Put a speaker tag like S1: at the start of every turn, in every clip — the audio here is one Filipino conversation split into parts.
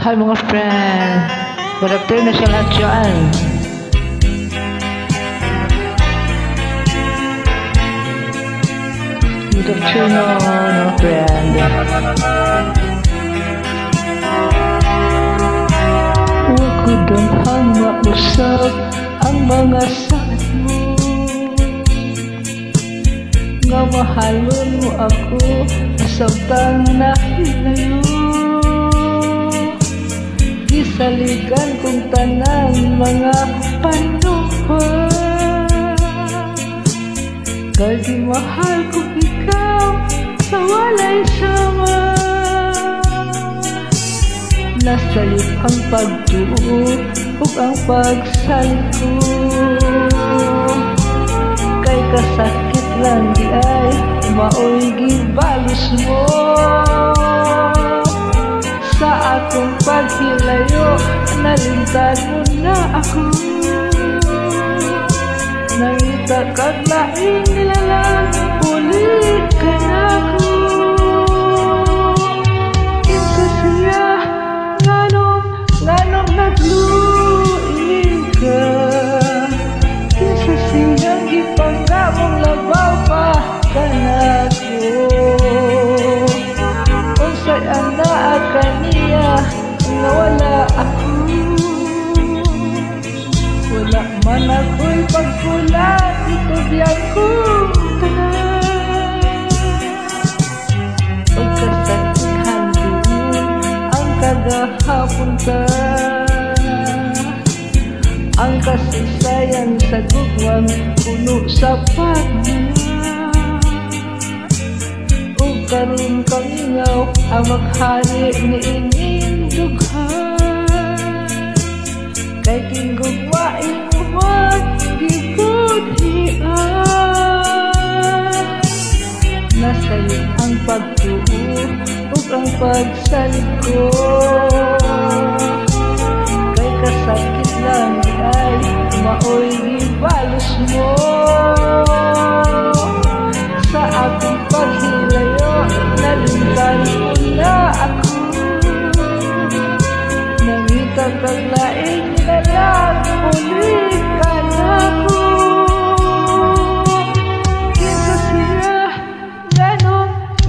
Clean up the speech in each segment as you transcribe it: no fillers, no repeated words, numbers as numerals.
S1: Hi mga friend, good afternoon na siya lahat dyan. Good afternoon mga friend. Huwag ko damhang mausap ang mga sakit mo, nga mahalon mo ako sabtang nahilayo. Isaligan kong tanan mga panuhan, kay di mahal ko ikaw sa walay sama. Nasa'yo ang pagtuo ug ang pagsalko, kay kasakit lang di ay maoy gibalos mo. Sa akong paghilayo, nalintad mo na ako. Nangita kag laing nilalang, ulit ka na ako. Kinsa siya, nganong nagluin ka. Kinsa siyang gipanggamong labaw pa ka na ko. Unsay anak kaniya nga wala ako. Wala man ako'y pagkulat, itubyan ko tanan. Pagkasakhan doon ang kagahapon ka, ang kasaysayan sa gugwang puno sa pagmula. Karon kamingaw ang maghari ni ining dughan, kay tingugwain mo magigudhian. Nasa'yo ang pagtuo ug ang pagsalko, kay kasakit lang di ay maoy gibalos mo. Sa akong paghilayo, nalintad mo na ako. Nangita kag laing nilalang, ulit ka na ko. Kinsa siya,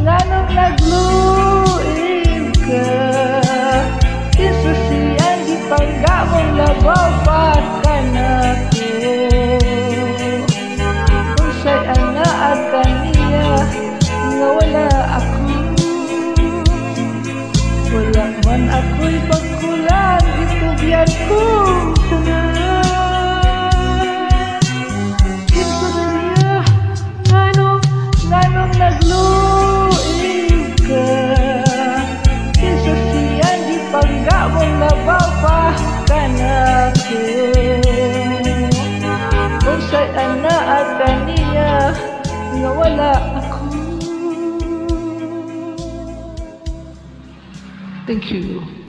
S1: nganong nagluin ka. Kinsa siya, di panggamong labaw pa ka na ko. Unsay anak kaniya nga wala ako. Wala man ako'y pagkulan, itubyan ko tanan. Kinsa siya, nganong nagluin ka. Kinsa siya, di panggamong labaw pa ka na ko. Unsay anak kaniya nga wala ako. Thank you.